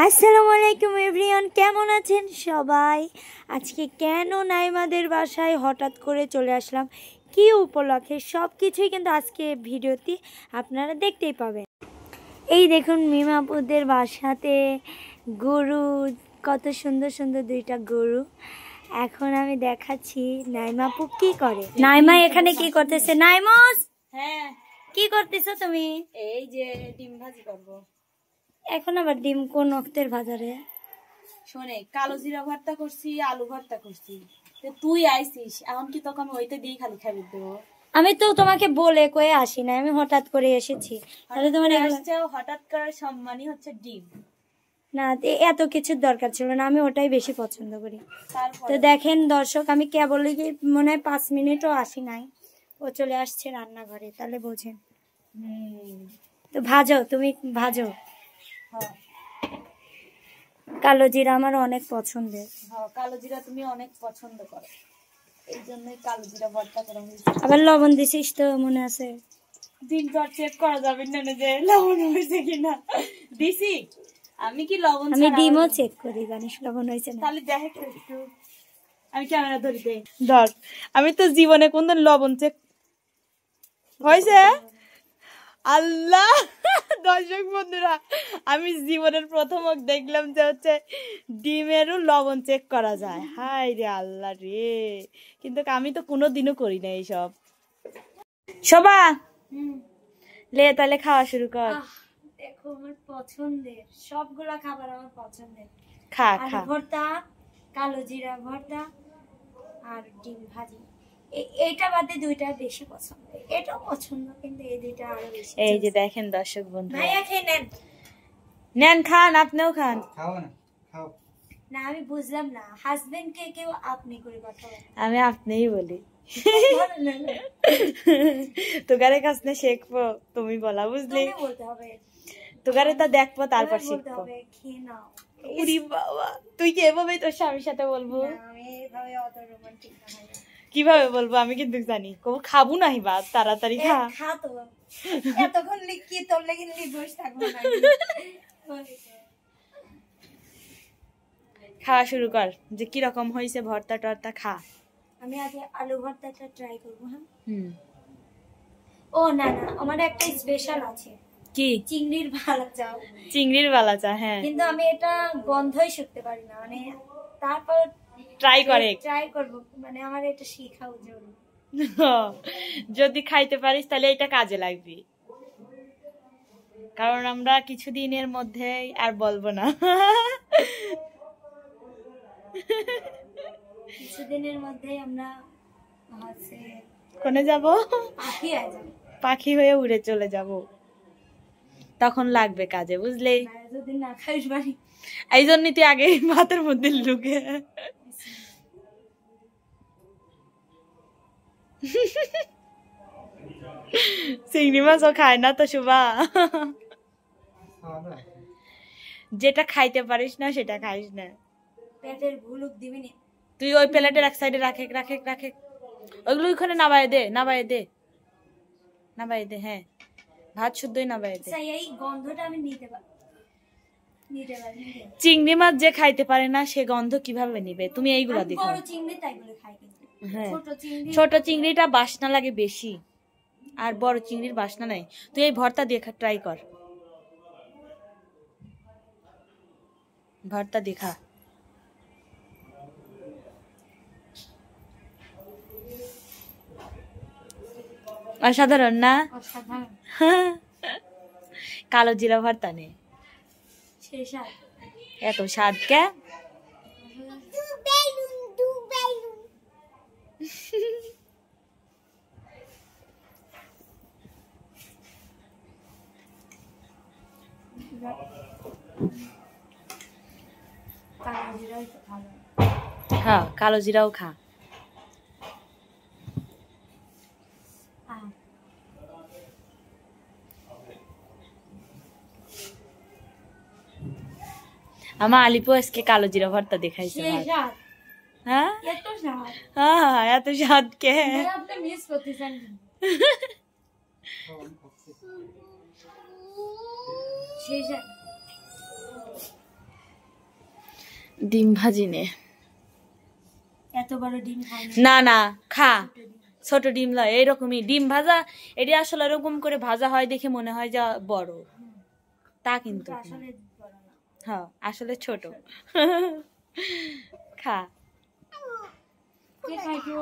আসসালামু আলাইকুম এভরিওয়ান, কেমন আছেন সবাই? আজকে কেন নাইমাদের বাসায় হঠাৎ করে চলে আসলাম, কি উপলক্ষে, সব কিছুই কিন্তু আজকে ভিডিওতে আপনারা দেখতেই পাবেন। এই দেখুন মিমাপুদের বাসাতে গরু, কত সুন্দর সুন্দর দুইটা গরু। এখন আমি দেখাচ্ছি নাইমাপু কি করে। নাইমা এখানে কি করতেছে? নাইমস, হ্যাঁ কি করতেছো তুমি? এই যে ডিম ভাজি করবো। এখন আবার ডিম কোন অক্তের বাজারে? শোনে, কালো জিরা ভর্তা করছি, আলু ভর্তা করছি। তুই আইছিস, এখন কি তোকে আমি ওইটা দিয়ে খালি খাবি দেবো? আমি তো তোমাকে বলে কয়ে আসি না, আমি হঠাৎ করে এসেছি। তাহলে তোমার হঠাৎ করার সম্মানই হচ্ছে ডিম। না, এত কিছুর দরকার ছিল না, আমি ওটাই বেশি পছন্দ করি। তারপর তো দেখেন দর্শক, আমি কেবল মনে হয় 5 মিনিটও আসি নাই, ও চলে আসছে রান্নাঘরে, তাহলে বোঝেন। তো ভাজো, তুমি ভাজো। কালো জিরা আমার অনেক পছন্দের। কালো জিরা তুমি অনেক পছন্দ করো, এই জন্যই কালো জিরা ভর্তা করা হয়েছে। আবার লবণ দিছিস তো, মনে আছে? ডিম তো চেক করা যাবে না যে লবণ হয়েছে কিনা। দিছি আমি, কি লবণ? আমি ডিমও চেক করি, জানিস লবণ হয়েছে না। তাহলে দেখ একটু, আমি ক্যামেরা ধরি দে। ধর, আমি তো জীবনে কোনদিন লবণ চেক হয়েছে। আল্লাহ, দর্শক বন্ধুরা, আমি জীবনের প্রথম দেখলাম যে হচ্ছে ডিমেরও লবণ চেক করা যায়। হাই রে আল্লাহ রে, কিন্তু আমি তো কোনোদিনও করি না এইসব। শোভা, লে তাহলে খাওয়া শুরু কর। দেখো আমার পছন্দের সবগুলা খাবার, আমার পছন্দের। খা আলু খা। ভর্তা, কালো জিরা ভর্তা আর ডিম ভাজি, এইটা বাদে দুইটা বেশি পছন্দ। এটাও পছন্দ, কিন্তু এই দুইটা আরো বেশি। এই যে দেখেন দর্শক বন্ধু, ভাইয়া খেয়ে নেন। নেন, খান, আপনিও খান। খাও না, খাও না, আমি বুঝলাম না, হাজবেন্ড কে কেউ আপনি করে কথা বলে? আমি আপনিই বলি। তোগারে কাছ থেকে শিখবো, তুমি বলা, বুঝলি? বলতে হবে, তোগারে তা দেখবো, তারপর শিখবো। খেয়ে নাও। উরি বাবা, তুই কি এভাবে তোর স্বামীর সাথে বলবো? আমি এইভাবে অত রোমান্টিক না। কিভাবে বলবো আমি কিন্তু জানি, কবো খাবো না হিবা, তাড়াতাড়ি খা। খা তো, এতক্ষণ কি তোর লাগি বসে থাকবো না? খাওয়া শুরু কর, যে কি রকম হয়েছে ভর্তা টর্তা, খা। আমি আগে আলু ভর্তাটা ট্রাই করবো। হ্যাঁ, হুম। ও না না, আমার একটা স্পেশাল আছে। কি? চিংড়ির ভালা চাও। চিংড়ির বালা চা, হ্যাঁ। কিন্তু আমি এটা গন্ধই শুকতে পারি না, মানে তারপর ট্রাই করবো, মানে আমার এটা শিখাও জরুরি। যদি খাইতে পারিস তাহলে এটা কাজে লাগবে, কারণ আমরা কিছুদিনের মধ্যে আর বলবো না। কিছুদিনের মধ্যেই আমরা কোনে যাব? পাখি হয়ে উড়ে চলে যাব, তখন লাগবে কাজে, বুঝলে? যদি না খাইস বাড়ি, এই জন্যই তুই আগে ভাতের মধ্যে ঢুকে। চিংড়ি মাছও খায় না তো শুভা। যেটা খাইতে পারিস না সেটা খাইস না। পেটের ভুলুক দিবি না তুই, ওই প্লেটের এক সাইডে রাখে রাখে রাখে, ওইগুলো ওইখানে নামায় দে, নামায় দে, নামায় দে। হ্যাঁ, ভাত শুদ্ধই নামায় দে। এই গন্ধটা আমি নিতে পারি। চিংড়ি মাছ যে খাইতে পারে না সে গন্ধ কিভাবে নিবে? তুমি এইগুলা দেখো। বড় চিংড়ি তাইগুলো খাই, কিন্তু ছোট চিংড়িটা বাসনা লাগে বেশি, আর বড় চিংড়ির বাসনা নাই। তুই এই ভর্তা দিয়ে ট্রাই কর, ভর্তা দেখা। অসাধারণ না? কালো জিরা ভর্তা নে, এত স্বাদ কে? হ্যাঁ, কালো জিরাও খা। আমার আলিপু আজকে কালো জিরা ভর্তা দেখাইছে। হ্যাঁ, এত স্বাদ কে? ডিম ভাজি নে। এত বড় ডিম খাই না না খা, ছোট ডিম লয়, এইরকমই ডিম ভাজা। এটি আসলে এরকম করে ভাজা হয় দেখে মনে হয় যা বড়, তা কিন্তু না। আসলে বড় না। হ্যাঁ আসলে ছোট। খা। কে খাইছো?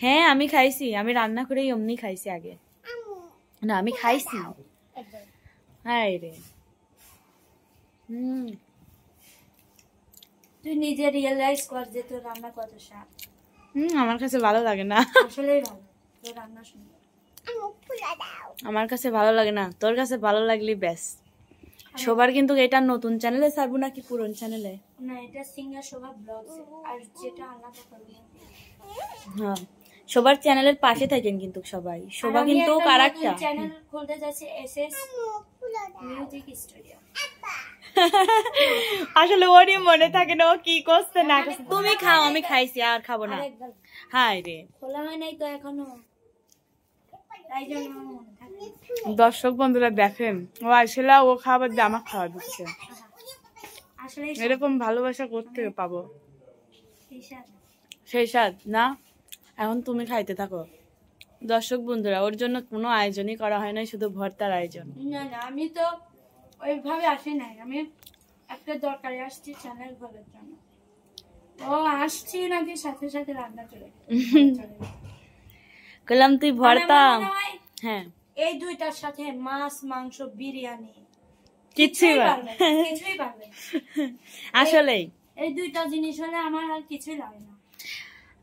হ্যাঁ আমি খাইছি, আমি রান্না করে এমনি খাইছি আগে। না আমি খাইছি। একবার হাই রে। তুই নিজে রিয়েলাইজ কর যে তোর রান্না কত স্বাদ। আমার কাছে ভালো লাগে না। আসলেই ভালো, তোর রান্না সুন্দর। আমার কাছে ভালো লাগে না, তোর কাছে ভালো লাগলি ব্যাস। সবার কিন্তু এটা নতুন চ্যানেলে ছাড়বো নাকি পুরন চ্যানেলে? না এটা সিঙ্গার শোভা ব্লগস, আর যেটা আলাদা করবো। হ্যাঁ সবার চ্যানেলের পাশে থাকেন কিন্তু সবাই, শোভা কিন্তু আরেকটা চ্যানেল খুলতে যাচ্ছে এসএস মিউজিক স্টুডিও। আসলে ওরই মনে থাকে না ও কি করছে না করছে। তুমি খাও, আমি খাইছি আর খাবো না। হাই রে, খোলা হয় নাই তো এখনো, তাই জন্য আমার মনে থাকে। দর্শক বন্ধুরা দেখেন, ও আসলে ও খাবার দিয়ে আমার খাওয়া দিচ্ছে। আসলে এরকম ভালোবাসা করতে পাবো এই স্বাদ। সেই স্বাদ না। এখন তুমি খাইতে থাকো। দর্শক বন্ধুরা, ওর জন্য কোনো আয়োজনই করা হয় না, শুধু ভর্তার আয়োজন। না না আমি তো ওইভাবে আসি নাই, আমি একটা দরকারে আসছি চ্যানেল খোলার জন্য। ও আসছি নাকি সাথে সাথে রান্না চলে বললাম তুই ভর্তা। আমার মনে হয় হ্যাঁ এই দুইটার সাথে মাছ মাংস বিরিয়ানি কিছুই পারবে না, কিছুই পারবে না। আসলেই এই দুইটা জিনিস হলে আমার আর কিছুই লাগে না।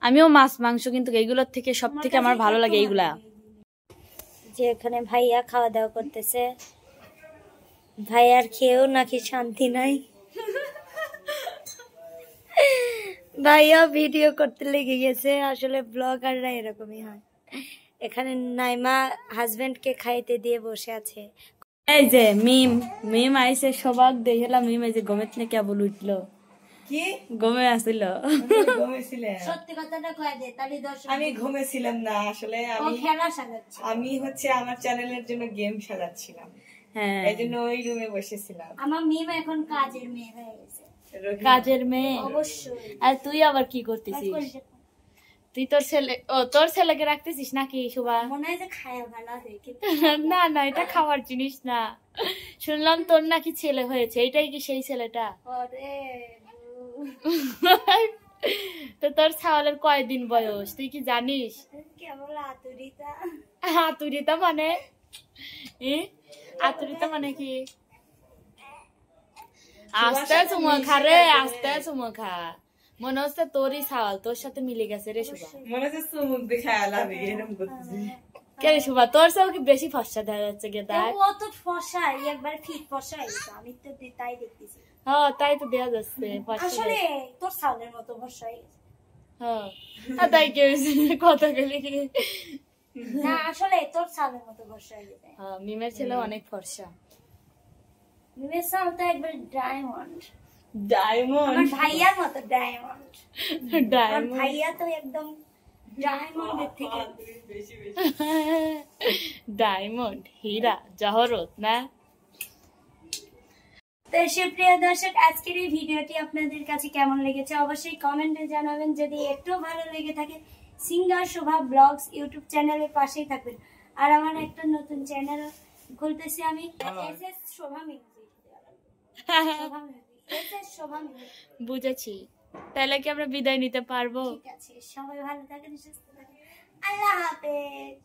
আমিও মাছ মাংস, কিন্তু এইগুলোর থেকে সব থেকে আমার ভালো লাগে এইগুলা। যে এখানে ভাইয়া খাওয়া দাওয়া করতেছে, ভাইয়ার খেয়েও নাকি শান্তি নাই। ভাইয়া ভিডিও করতে লেগে গেছে। আসলে ব্লগাররা এরকমই হয়। এখানে নাইমা হাজবেন্ডকে খাইতে দিয়ে বসে আছে। এই যে মিম মিম আইসে সবাক দেখলাম, মিম এই যে গমের থেকে কেবল উঠলো। কি গমে আসিল? ঘুমেছিলেন? সত্যি কথাটা কয়ে দে, তাহলে দর্শক। আমি ঘুমেছিলাম না আসলে, ও আমি খেলা সাজাচ্ছে। আমি হচ্ছে আমার চ্যানেলের জন্য গেম সাজাচ্ছিলাম, হ্যাঁ এই জন্য ওই রুমে বসেছিলাম। আমার মিম এখন কাজের মেয়ে হয়ে গেছে। কাজের মেয়ে? অবশ্যই। আর তুই আবার কি করতেছিস? তুই তোর ছেলে, ও তোর ছেলেকে রাখতেছিস নাকি শোভা? মনে হয় যে খায়া ভালো হয় কিন্তু না না এটা খাওয়ার জিনিস না। শুনলাম তোর নাকি ছেলে হয়েছে, এটাই কি সেই ছেলেটা? ওরে তো তোর ছাওয়ালের কয়দিন বয়স তুই কি জানিস? কেবল আতুরিতা। আতুরিতা মানে আতুরিতা মানে কি? আস্তে চুমো খা রে, আস্তে চুমো খা। মনে হচ্ছে তোরই ছাওয়াল, তোর সাথে মিলে গেছে রে শোভা। মনে হচ্ছে চুমুক দেখে আলাম এরকম করতেছি। কে রে শোভা, তোর চেয়েও কি বেশি ফর্সা দেখা যাচ্ছে গে তাই? ও তো ফর্সা, একবার ফিট ফর্সা হয়েছে, আমি তো তাই দেখতেছি। হ্যাঁ তাই তো দেখা যাচ্ছে ফর্সা। আসলে তোর সালের মতো ফর্সা হয়ে গেছে। হ্যাঁ তাই কি হয়েছে, কথা গেলে কি? না আসলে তোর সালের মতো ফর্সা হয়ে গেছে। হ্যাঁ মিমের ছেলে অনেক ফর্সা। মিমের সাল তো একবার ডায়মন্ড, ডায়মন্ড, আমার ভাইয়ার মতো ডায়মন্ড। আমার ডায়মন্ড, ভাইয়া তো একদম ডায়মন্ডের থেকে। ডায়মন্ড, হীরা জহরত না। তো সুপ্রিয় দর্শক, আজকের এই ভিডিওটি আপনাদের কাছে কেমন লেগেছে অবশ্যই কমেন্টে জানাবেন। যদি একটু ভালো লেগে থাকে সিঙ্গার শোভা ব্লগস ইউটিউব চ্যানেলের পাশেই থাকবেন। আর আমার একটা নতুন চ্যানেল খুলতেছি আমি, এসএস শোভা মিউজিক। এসএস শোভা মিউজিক। বুঝেছি, তাহলে কি আমরা বিদায় নিতে পারবো? ঠিক আছে, সবাই ভালো থাকেন, সুস্থ থাকেন, আল্লাহ হাফেজ।